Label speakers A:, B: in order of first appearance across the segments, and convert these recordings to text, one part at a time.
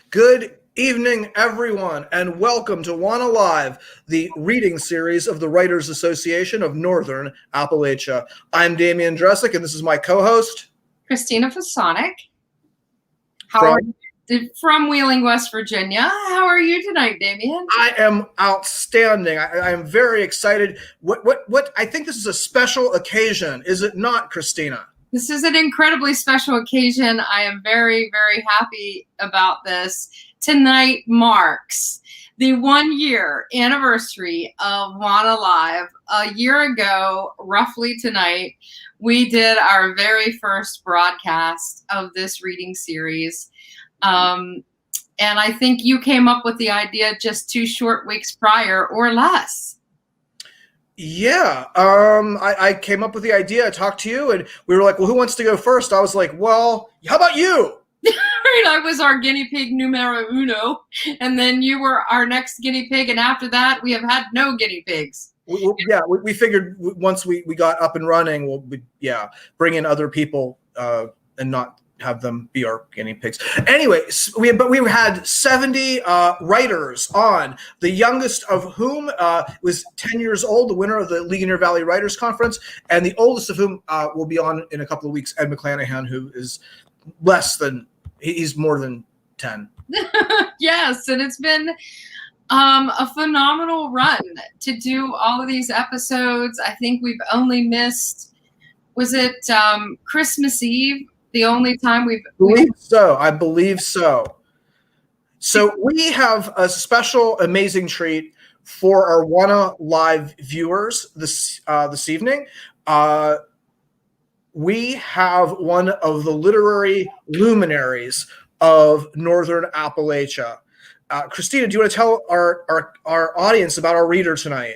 A: Good evening, everyone, and welcome to WANA Live, the reading series of the Writers Association of Northern Appalachia. I'm Damian Dressick, and this is my co-host,
B: Christina Fasonic. From Wheeling, West Virginia. How are you tonight, Damian?
A: I am outstanding. I am very excited. What? I think this is a special occasion, is it not, Christina?
B: This is an incredibly special occasion. I am very, very happy about this. Tonight marks the 1 year anniversary of WANA Live. A year ago, roughly tonight, we did our very first broadcast of this reading series. And I think you came up with the idea just 2 short weeks prior or less.
A: Yeah, I came up with the idea. I talked to you, and we were like, well, who wants to go first? I was like, well, how about you?
B: I was our guinea pig numero uno, and then you were our next guinea pig, and after that, we have had no guinea pigs.
A: We figured once we got up and running, we'll bring in other people and not have them be our guinea pigs. Anyway, we had 70 writers on, the youngest of whom was 10 years old, the winner of the Ligonier Valley Writers Conference, and the oldest of whom will be on in a couple of weeks, Ed McClanahan, who is he's more than 10.
B: Yes, and it's been a phenomenal run to do all of these episodes. I think we've only missed, was it Christmas Eve? The only time
A: I believe so. So we have a special, amazing treat for our WANA Live viewers this evening. We have one of the literary luminaries of Northern Appalachia. Christina, do you want to tell our audience about our reader tonight?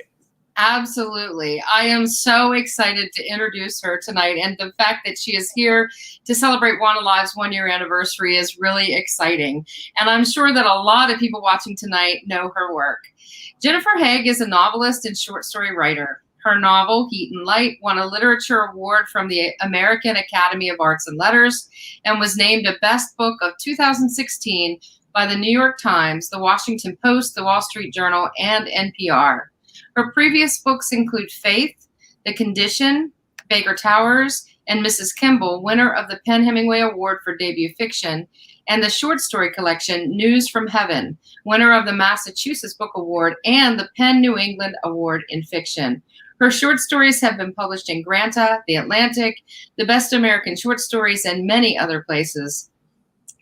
B: Absolutely. I am so excited to introduce her tonight, and the fact that she is here to celebrate WANA Live's 1 year anniversary is really exciting. And I'm sure that a lot of people watching tonight know her work. Jennifer Haigh is a novelist and short story writer. Her novel, Heat and Light, won a literature award from the American Academy of Arts and Letters and was named a Best Book of 2016 by the New York Times, the Washington Post, the Wall Street Journal, and NPR. Her previous books include Faith, The Condition, Baker Towers, and Mrs. Kimball, winner of the PEN/Hemingway Award for Debut Fiction, and the short story collection News from Heaven, winner of the Massachusetts Book Award and the PEN New England Award in Fiction. Her short stories have been published in Granta, The Atlantic, The Best American Short Stories, and many other places.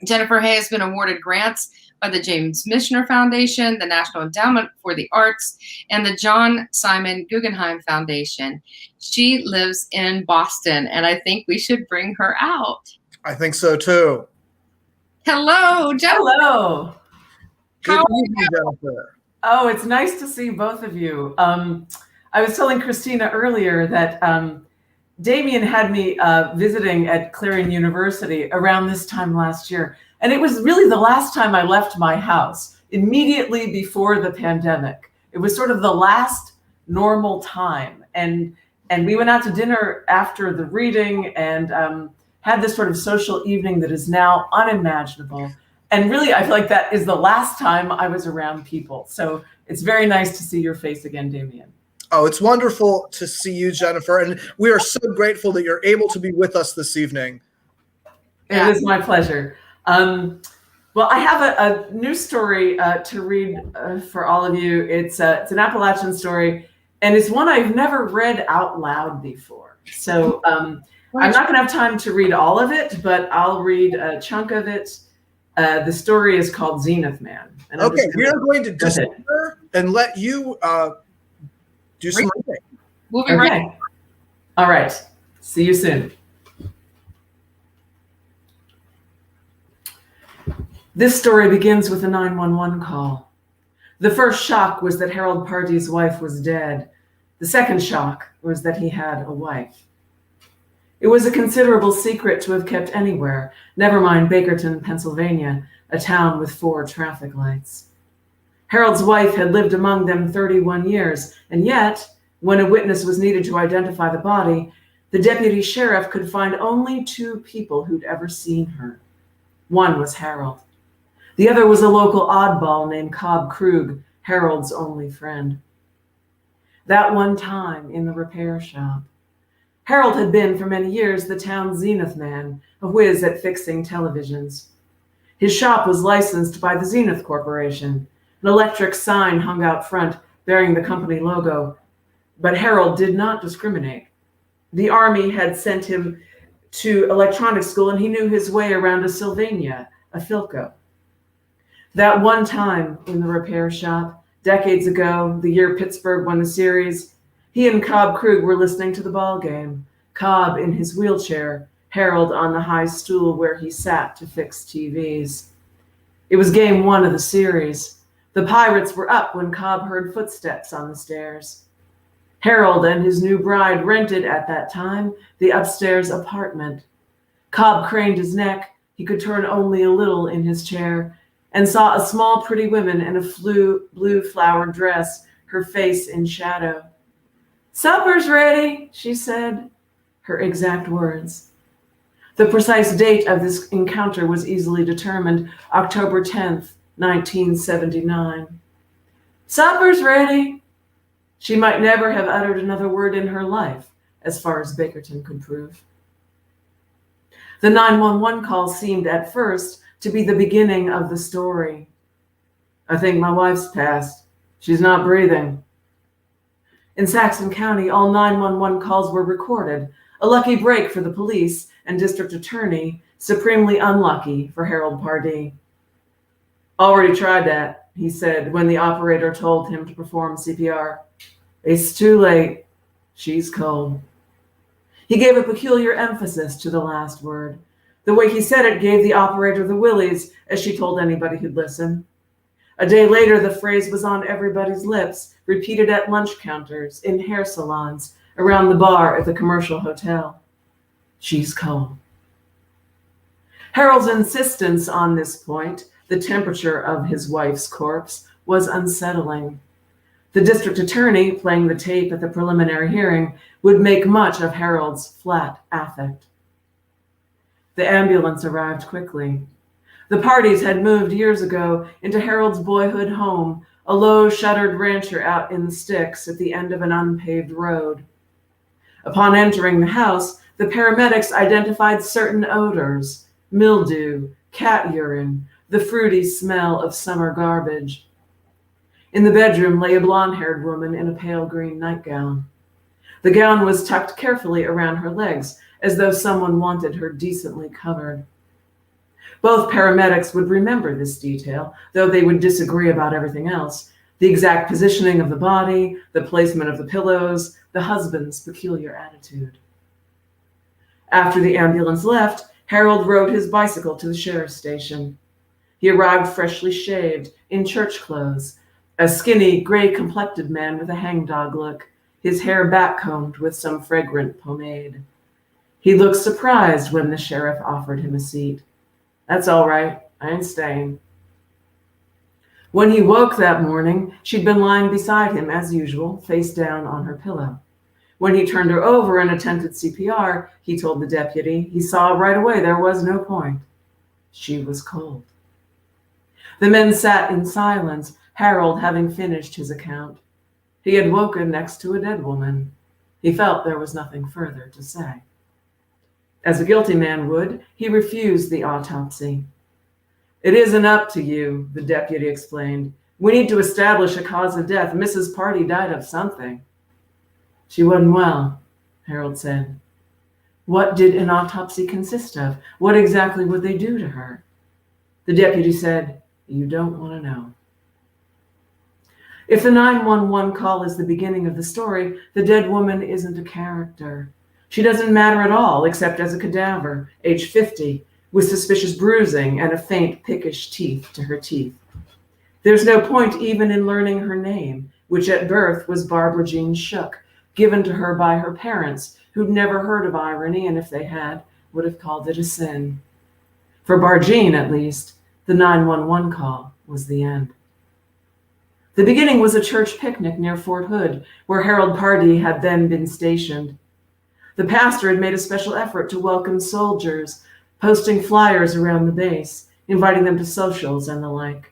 B: Jennifer Haigh has been awarded grants by the James Michener Foundation, the National Endowment for the Arts, and the John Simon Guggenheim Foundation. She lives in Boston, and I think we should bring her out.
A: I think so, too.
B: Hello, Jennifer.
C: Hello.
A: Good evening, Jennifer.
C: Oh, it's nice to see both of you. I was telling Christina earlier that Damian had me visiting at Clarion University around this time last year. And it was really the last time I left my house, immediately before the pandemic. It was sort of the last normal time. And we went out to dinner after the reading and had this sort of social evening that is now unimaginable. And really, I feel like that is the last time I was around people. So it's very nice to see your face again, Damian.
A: Oh, it's wonderful to see you, Jennifer. And we are so grateful that you're able to be with us this evening.
C: It is my pleasure. Well, I have a new story to read for all of you. It's an Appalachian story, and it's one I've never read out loud before. So I'm not going to have time to read all of it, but I'll read a chunk of it. The story is called Zenith Man. And
A: okay, we are going to disappear and let you do some reading.
B: We'll be right back.
C: All right. See you soon. This story begins with a 911 call. The first shock was that Harold Party's wife was dead. The second shock was that he had a wife. It was a considerable secret to have kept anywhere, never mind Bakerton, Pennsylvania, a town with 4 traffic lights. Harold's wife had lived among them 31 years, and yet, when a witness was needed to identify the body, the deputy sheriff could find only 2 people who'd ever seen her. One was Harold. The other was a local oddball named Cobb Krug, Harold's only friend. That one time in the repair shop, Harold had been for many years the town's zenith man, a whiz at fixing televisions. His shop was licensed by the Zenith Corporation. An electric sign hung out front bearing the company logo, but Harold did not discriminate. The Army had sent him to electronics school, and he knew his way around a Sylvania, a Philco. That one time in the repair shop, decades ago, the year Pittsburgh won the series, he and Cobb Krug were listening to the ball game, Cobb in his wheelchair, Harold on the high stool where he sat to fix TVs. It was game 1 of the series. The Pirates were up when Cobb heard footsteps on the stairs. Harold and his new bride rented at that time the upstairs apartment. Cobb craned his neck. He could turn only a little in his chair and saw a small pretty woman in a blue flowered dress, her face in shadow. "Supper's ready," she said, her exact words. The precise date of this encounter was easily determined, October 10th, 1979. "Supper's ready." She might never have uttered another word in her life, as far as Bakerton could prove. The 911 call seemed at first to be the beginning of the story. "I think my wife's passed. She's not breathing." In Saxon County, all 911 calls were recorded, a lucky break for the police and district attorney, supremely unlucky for Harold Pardee. "Already tried that," he said when the operator told him to perform CPR. "It's too late. She's cold." He gave a peculiar emphasis to the last word. The way he said it gave the operator the willies, as she told anybody who'd listen. A day later, the phrase was on everybody's lips, repeated at lunch counters, in hair salons, around the bar at the commercial hotel. "She's cold." Harold's insistence on this point, the temperature of his wife's corpse, was unsettling. The district attorney, playing the tape at the preliminary hearing, would make much of Harold's flat affect. The ambulance arrived quickly. The Pardees had moved years ago into Harold's boyhood home, a low shuttered rancher out in the sticks at the end of an unpaved road. Upon entering the house, the paramedics identified certain odors: mildew, cat urine, the fruity smell of summer garbage. In the bedroom lay a blonde-haired woman in a pale green nightgown. The gown was tucked carefully around her legs, as though someone wanted her decently covered. Both paramedics would remember this detail, though they would disagree about everything else: the exact positioning of the body, the placement of the pillows, the husband's peculiar attitude. After the ambulance left, Harold rode his bicycle to the sheriff's station. He arrived freshly shaved, in church clothes, a skinny, gray-complected man with a hangdog look, his hair backcombed with some fragrant pomade. He looked surprised when the sheriff offered him a seat. "That's all right. I ain't staying." When he woke that morning, she'd been lying beside him as usual, face down on her pillow. When he turned her over and attempted CPR, he told the deputy, he saw right away there was no point. She was cold. The men sat in silence, Harold having finished his account. He had woken next to a dead woman. He felt there was nothing further to say. As a guilty man would, he refused the autopsy. "It isn't up to you," the deputy explained. "We need to establish a cause of death. Mrs. Pardee died of something." "She wasn't well," Harold said. "What did an autopsy consist of? What exactly would they do to her?" The deputy said, "You don't want to know." If the 911 call is the beginning of the story, the dead woman isn't a character. She doesn't matter at all, except as a cadaver, age 50, with suspicious bruising and a faint, pickish teeth to her teeth. There's no point even in learning her name, which at birth was Barbara Jean Shook, given to her by her parents, who'd never heard of irony, and if they had, would have called it a sin. For Barjean, at least, the 911 call was the end. The beginning was a church picnic near Fort Hood, where Harold Pardee had then been stationed. The pastor had made a special effort to welcome soldiers, posting flyers around the base. inviting them to socials and the like.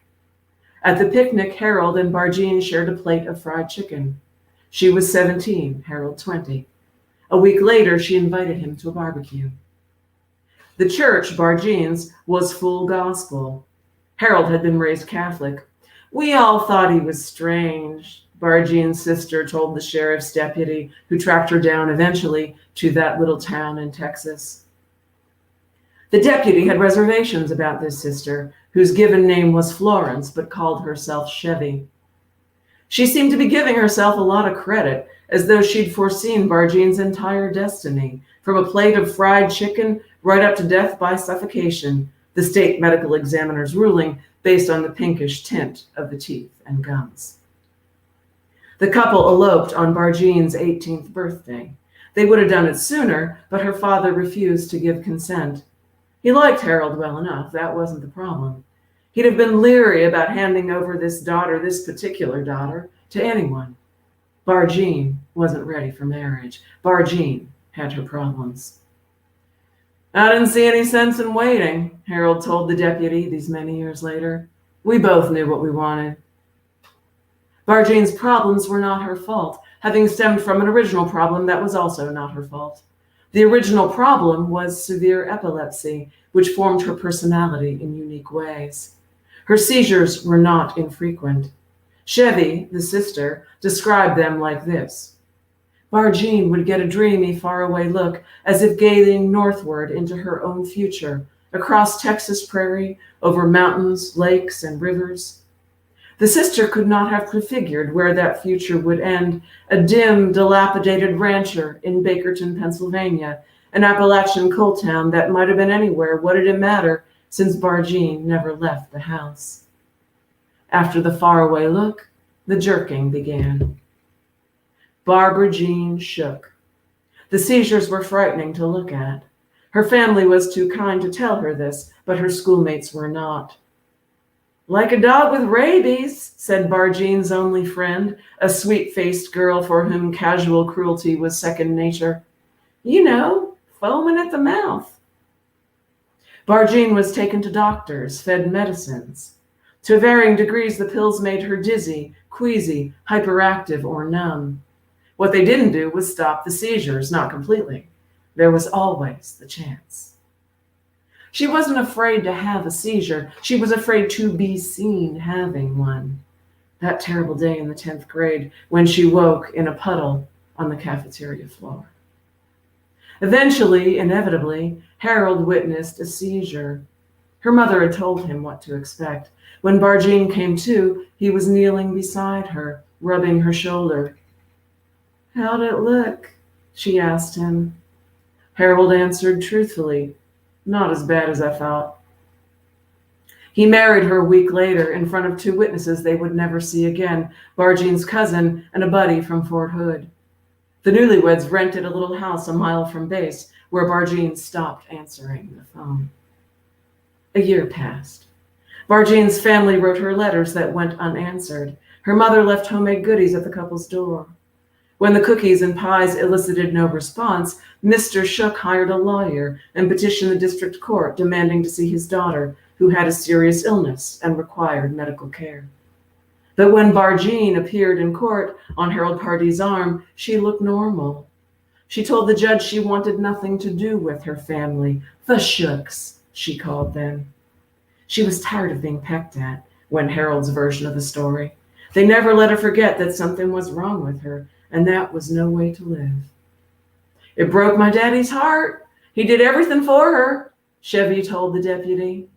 C: At the picnic, Harold and Barjean shared a plate of fried chicken. She was 17, Harold 20. A week later, she invited him to a barbecue. The church, Barjean's, was full gospel. Harold had been raised Catholic. We all thought he was strange, Barjean's sister told the sheriff's deputy, who tracked her down eventually to that little town in Texas. The deputy had reservations about this sister, whose given name was Florence, but called herself Chevy. She seemed to be giving herself a lot of credit, as though she'd foreseen Barjean's entire destiny, from a plate of fried chicken right up to death by suffocation, the state medical examiner's ruling based on the pinkish tint of the teeth and gums. The couple eloped on Barjean's 18th birthday. They would have done it sooner, but her father refused to give consent. He liked Harold well enough, that wasn't the problem. He'd have been leery about handing over this particular daughter, to anyone. Barjean wasn't ready for marriage. Barjean had her problems. I didn't see any sense in waiting, Harold told the deputy these many years later. We both knew what we wanted. Barjean's problems were not her fault, having stemmed from an original problem that was also not her fault. The original problem was severe epilepsy, which formed her personality in unique ways. Her seizures were not infrequent. Chevy, the sister, described them like this. Barjean would get a dreamy, faraway look, as if gazing northward into her own future, across Texas prairie, over mountains, lakes, and rivers. The sister could not have prefigured where that future would end, a dim, dilapidated rancher in Bakerton, Pennsylvania, an Appalachian coal town that might have been anywhere. What did it matter, since Barjean never left the house? After the faraway look, the jerking began. Barbara Jean shook. The seizures were frightening to look at. Her family was too kind to tell her this, but her schoolmates were not. Like a dog with rabies, said Barjean's only friend, a sweet-faced girl for whom casual cruelty was second nature. You know, foaming at the mouth. Barjean was taken to doctors, fed medicines. To varying degrees, the pills made her dizzy, queasy, hyperactive, or numb. What they didn't do was stop the seizures, not completely. There was always the chance. She wasn't afraid to have a seizure. She was afraid to be seen having one. That terrible day in the 10th grade when she woke in a puddle on the cafeteria floor. Eventually, inevitably, Harold witnessed a seizure. Her mother had told him what to expect. When Barjean came to, he was kneeling beside her, rubbing her shoulder. How'd it look? She asked him. Harold answered truthfully, not as bad as I thought. He married her a week later in front of 2 witnesses they would never see again, Barjean's cousin and a buddy from Fort Hood. The newlyweds rented a little house a mile from base where Barjean stopped answering the phone. A year passed. Barjean's family wrote her letters that went unanswered. Her mother left homemade goodies at the couple's door. When the cookies and pies elicited no response, Mr. Shook hired a lawyer and petitioned the district court demanding to see his daughter, who had a serious illness and required medical care. But when Barjean appeared in court on Harold Pardee's arm, she looked normal. She told the judge she wanted nothing to do with her family. The Shooks, she called them. She was tired of being pecked at, went Harold's version of the story. They never let her forget that something was wrong with her, and that was no way to live. It broke my daddy's heart. He did everything for her, Chevy told the deputy.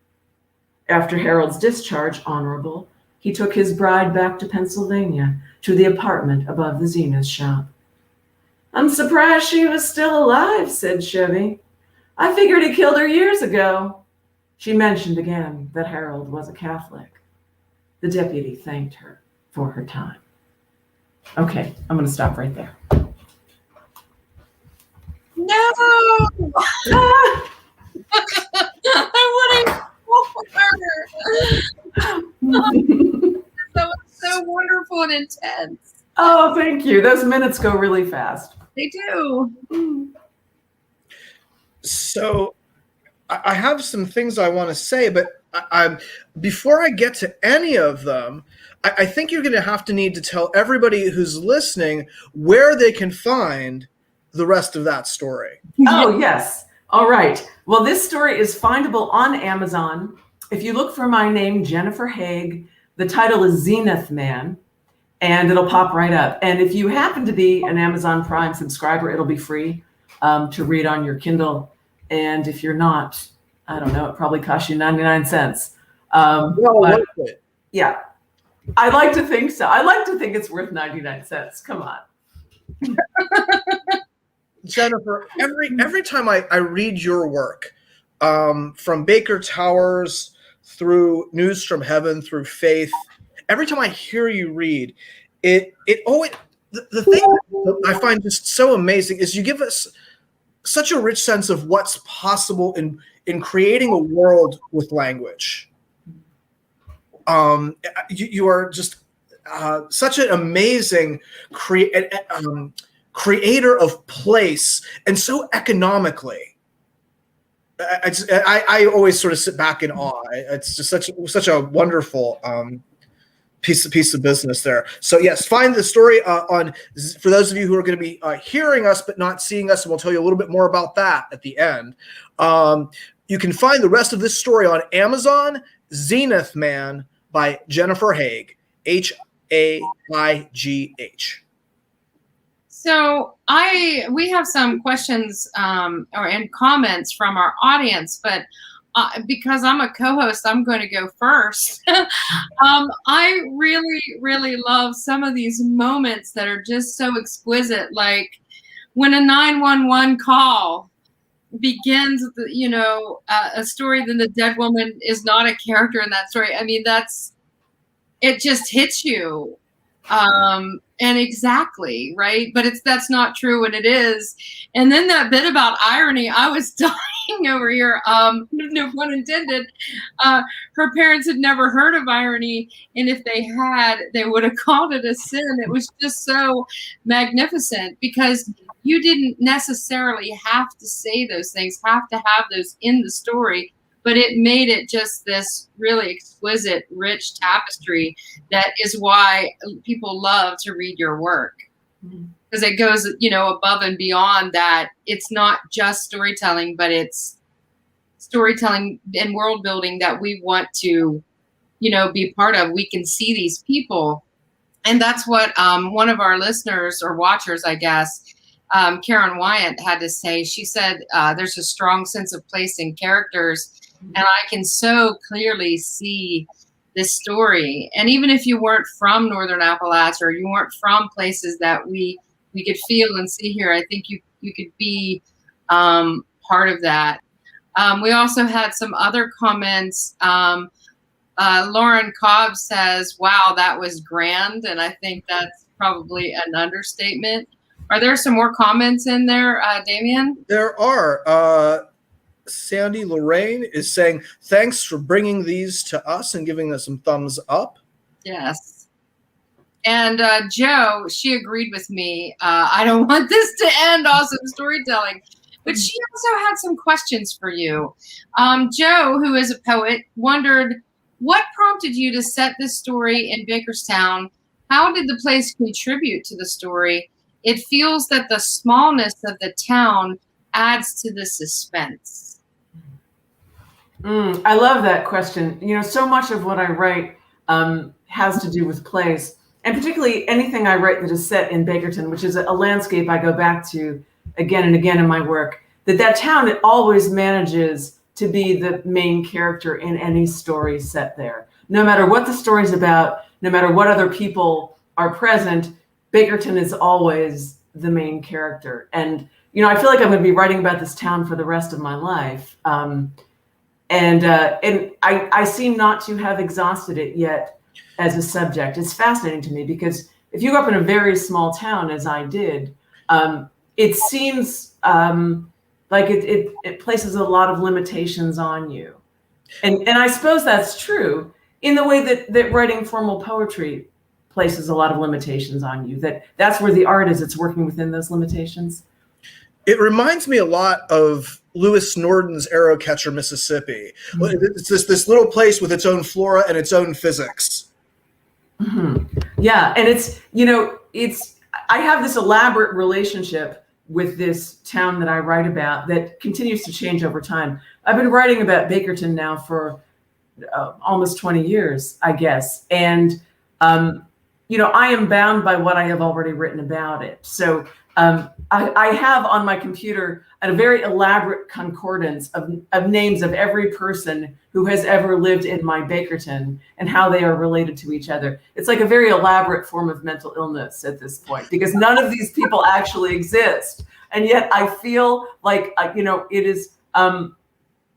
C: After Harold's discharge, Honorable, he took his bride back to Pennsylvania, to the apartment above the Zena's shop. I'm surprised she was still alive, said Chevy. I figured he killed her years ago. She mentioned again that Harold was a Catholic. The deputy thanked her for her time. Okay, I'm going to stop right there.
B: No! I wouldn't That was so wonderful and intense.
C: Oh, thank you. Those minutes go really fast.
B: They do.
A: So I have some things I want to say, but before I get to any of them, I think you're going to have to need to tell everybody who's listening where they can find the rest of that story.
C: Oh, yes. All right. Well, this story is findable on Amazon. If you look for my name, Jennifer Haigh, the title is Zenith Man, and it'll pop right up. And if you happen to be an Amazon Prime subscriber, it'll be free to read on your Kindle. And if you're not, I don't know, it probably costs you 99 cents.
A: Worth it.
C: Yeah, I like to think so. I like to think it's worth 99 cents. Come on.
A: Jennifer, every time I read your work, from Baker Towers through News from Heaven through Faith, every time I hear you read, it always, the thing I find just so amazing is you give us such a rich sense of what's possible in creating a world with language. You are just such an amazing creator of place, and so economically. I always sort of sit back in awe. It's just such a wonderful piece of business there. So yes, find the story for those of you who are going to be hearing us but not seeing us, and we'll tell you a little bit more about that at the end. You can find the rest of this story on Amazon. Zenith Man by Jennifer Haigh, Haigh.
B: So we have some questions and comments from our audience, but because I'm a co-host, I'm going to go first. I really, really love some of these moments that are just so exquisite, like when a 911 call begins, a story, then the dead woman is not a character in that story. I mean, it just hits you. And exactly, right? But that's not true when it is. And then that bit about irony, I was dying over here. No pun intended. Her parents had never heard of irony, and if they had, they would have called it a sin. It was just so magnificent because you didn't necessarily have to say those things, have to have those in the story, but it made it just this really exquisite, rich tapestry that is why people love to read your work. Because it goes, above and beyond that. It's not just storytelling, but it's storytelling and world building that we want to, be part of. We can see these people. And that's what one of our listeners or watchers, I guess, Karen Wyatt had to say. She said, there's a strong sense of place in characters. And I can so clearly see this story. And even if you weren't from Northern Appalachia, or you weren't from places that we could feel and see here, I think you could be part of that. We also had some other comments. Lauren Cobb says, wow, that was grand. And I think that's probably an understatement. Are there some more comments in there, Damien?
A: There are. Sandy Lorraine is saying, thanks for bringing these to us and giving us some thumbs up.
B: Yes. And Joe, she agreed with me. I don't want this to end awesome storytelling, but she also had some questions for you. Joe, who is a poet, wondered, what prompted you to set this story in Bakerstown? How did the place contribute to the story? It feels that the smallness of the town adds to the suspense.
C: I love that question. So much of what I write has to do with place, and particularly anything I write that is set in Bakerton, which is a landscape I go back to again and again in my work. That town, it always manages to be the main character in any story set there. No matter what the story's about, no matter what other people are present, Bakerton is always the main character. And I feel like I'm going to be writing about this town for the rest of my life. And I seem not to have exhausted it yet as a subject. It's fascinating to me because if you grew up in a very small town, as I did, it seems like it places a lot of limitations on you. And I suppose that's true in the way that writing formal poetry places a lot of limitations on you. That's where the art is. It's working within those limitations.
A: It reminds me a lot of Lewis Norden's Arrowcatcher, Mississippi. It's this little place with its own flora and its own physics.
C: Yeah, and I have this elaborate relationship with this town that I write about that continues to change over time. I've been writing about Bakerton now for almost 20 years, I guess. And, I am bound by what I have already written about it. So I have on my computer a very elaborate concordance of names of every person who has ever lived in my Bakerton and how they are related to each other. It's like a very elaborate form of mental illness at this point, because none of these people actually exist. And yet I feel like, it is,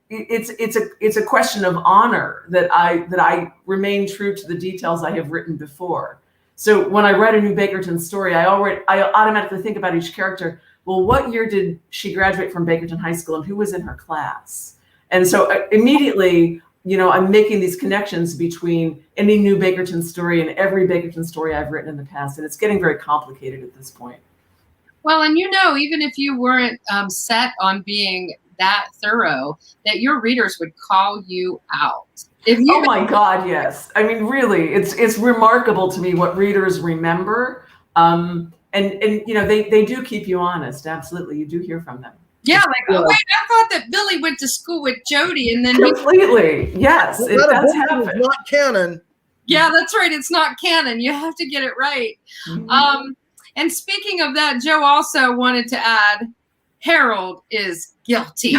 C: it's a question of honor that I remain true to the details I have written before. So when I write a new Bakerton story, I automatically think about each character. Well, what year did she graduate from Bakerton High School and who was in her class? And so immediately, I'm making these connections between any new Bakerton story and every Bakerton story I've written in the past. And it's getting very complicated at this point.
B: Well, and even if you weren't set on being that thorough, that your readers would call you out.
C: Oh my God, yes. I mean, really, it's remarkable to me what readers remember. And they do keep you honest. Absolutely. You do hear from them.
B: Yeah, like, oh wait, I thought that Billy went to school with Jody, and then
C: completely. Yes, it does happen.
A: It's not canon.
B: Yeah, that's right. It's not canon. You have to get it right. Mm-hmm. And speaking of that, Joe also wanted to add, Harold is guilty.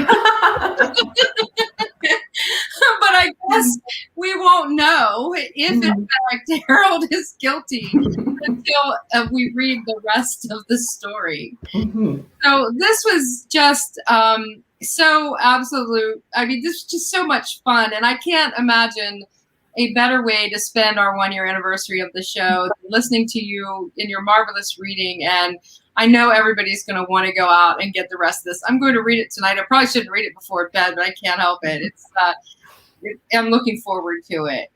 B: But I guess we won't know if in fact Harold is guilty until we read the rest of the story. So this was just so absolute. I mean, this was just so much fun, and I can't imagine a better way to spend our 1-year anniversary of the show than listening to you in your marvelous reading. And I know everybody's going to want to go out and get the rest of this. I'm going to read it tonight. I probably shouldn't read it before bed, but I can't help it. I'm looking forward to it.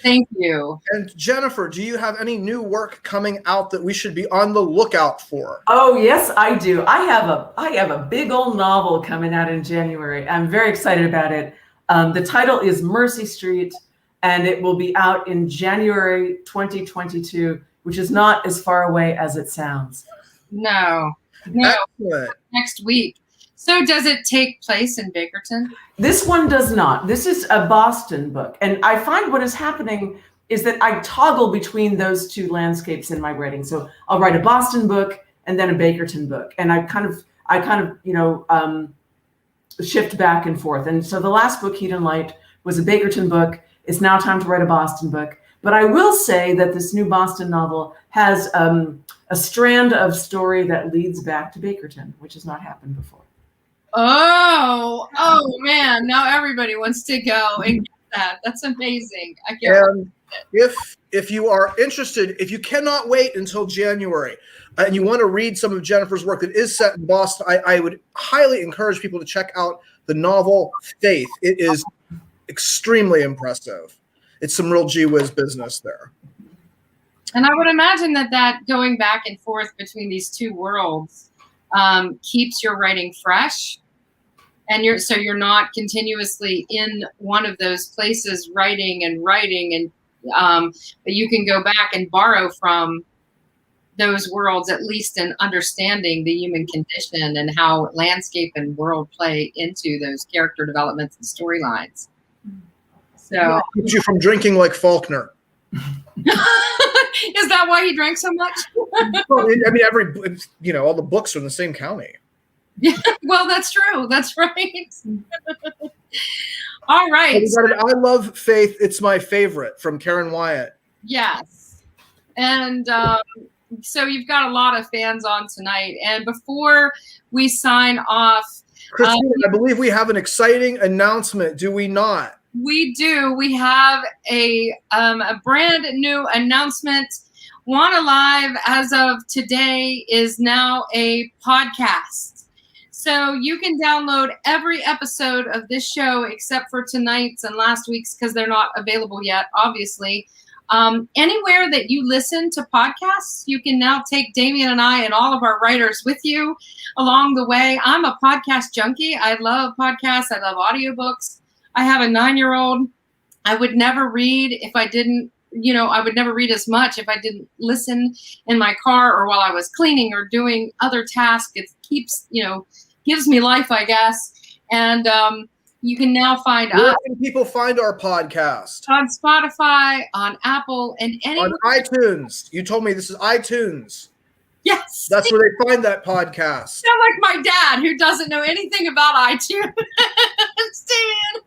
B: Thank you.
A: And Jennifer, do you have any new work coming out that we should be on the lookout for?
C: Oh, yes, I do. I have a big old novel coming out in January. I'm very excited about it. The title is Mercy Street, and it will be out in January 2022, which is not as far away as it sounds.
B: No.
A: Excellent.
B: Next week. So does it take place in Bakerton?
C: This one does not. This is a Boston book. And I find what is happening is that I toggle between those two landscapes in my writing. So I'll write a Boston book and then a Bakerton book. And I kind of shift back and forth. And so the last book, Heat and Light, was a Bakerton book. It's now time to write a Boston book. But I will say that this new Boston novel has a strand of story that leads back to Bakerton, which has not happened before.
B: Oh man. Now everybody wants to go and get that. That's amazing. I can't.
A: And if you are interested, if you cannot wait until January and you want to read some of Jennifer's work that is set in Boston, I would highly encourage people to check out the novel Faith. It is extremely impressive. It's some real gee whiz business there.
B: And I would imagine that going back and forth between these two worlds keeps your writing fresh. And you're not continuously in one of those places writing, and but you can go back and borrow from those worlds, at least in understanding the human condition and how landscape and world play into those character developments and storylines. So
A: keeps you from drinking like Faulkner.
B: Is that why he drank so much?
A: Well, I mean, all the books are in the same county.
B: Yeah, well, that's true. That's right. All right.
A: I Love Faith. It's my favorite from Karen Wyatt.
B: Yes. And so you've got a lot of fans on tonight. And before we sign off,
A: Christine, I believe we have an exciting announcement, do we not?
B: We do. We have a brand new announcement. WANA Live, as of today, is now a podcast. So you can download every episode of this show except for tonight's and last week's because they're not available yet, obviously, Anywhere that you listen to podcasts, you can now take Damien and I and all of our writers with you along the way. I'm a podcast junkie. I love podcasts. I love audiobooks. I have a 9-year-old. I would never read if I didn't, I would never read as much if I didn't listen in my car or while I was cleaning or doing other tasks. It keeps, gives me life, I guess. And you can now find
A: Where
B: us.
A: can people find our podcast?
B: On Spotify, on Apple, and
A: on iTunes. You told me this is iTunes.
B: Yes.
A: That's where they find that podcast.
B: Sound like my dad who doesn't know anything about iTunes. Stan.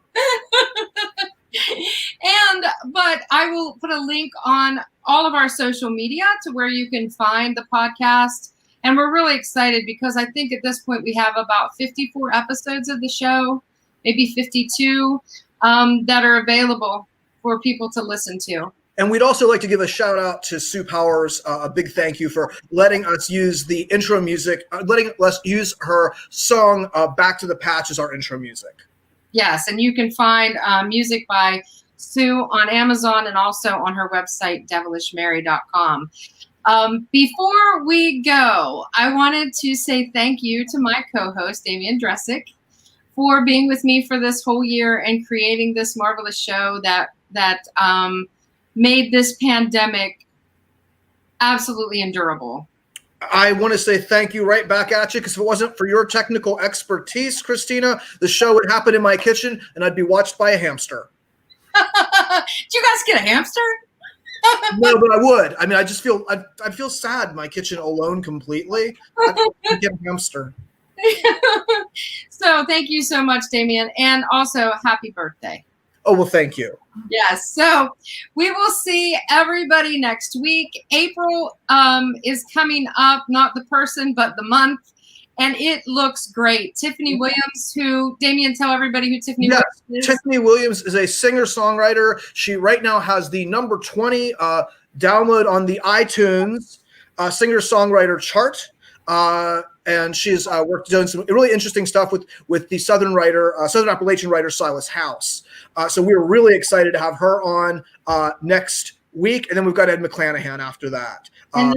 B: But I will put a link on all of our social media to where you can find the podcast. And we're really excited because I think at this point we have about 54 episodes of the show, maybe 52, that are available for people to listen to.
A: And we'd also like to give a shout out to Sue Powers, a big thank you for letting us use the intro music, letting us use her song Back to the Patch as our intro music.
B: Yes, and you can find music by Sue on Amazon and also on her website, devilishmary.com. Before we go, I wanted to say thank you to my co-host, Damien Dressick, for being with me for this whole year and creating this marvelous show that made this pandemic absolutely endurable.
A: I want to say thank you right back at you, because if it wasn't for your technical expertise, Christina, the show would happen in my kitchen and I'd be watched by a hamster.
B: Did you guys get a hamster?
A: No, but I would. I mean, I just feel I'd feel sad in my kitchen alone completely. I'd get a hamster.
B: So thank you so much, Damien, and also happy birthday.
A: Oh, well, thank you.
B: Yes. So we will see everybody next week. April is coming up, not the person, but the month. And it looks great. Tiffany Williams, who, Damien, tell everybody who Tiffany Williams is.
A: Tiffany Williams is a singer-songwriter. She right now has the number 20 download on the iTunes singer-songwriter chart. And she's doing some really interesting stuff with the Southern Appalachian writer Silas House. So we were really excited to have her on next week, and then we've got Ed McClanahan after that.
B: And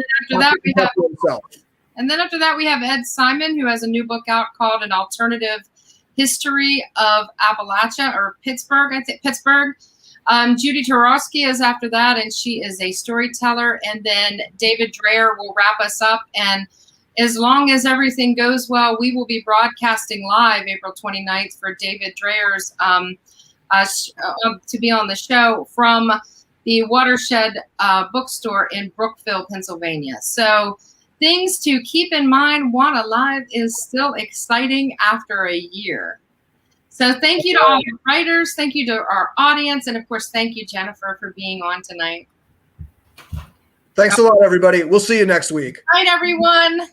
B: then after that we have Ed Simon, who has a new book out called An Alternative History of Appalachia, or Pittsburgh. I think Pittsburgh. Judy Turowski is after that, and she is a storyteller. And then David Dreher will wrap us up. And as long as everything goes well, we will be broadcasting live April 29th for David Dreher's to be on the show from the Watershed bookstore in Brookville, Pennsylvania. So things to keep in mind. WANA Live is still exciting after a year. So thank you to all the writers. Thank you to our audience. And of course, thank you, Jennifer, for being on tonight.
A: Thanks a lot, everybody. We'll see you next week.
B: Good night, everyone.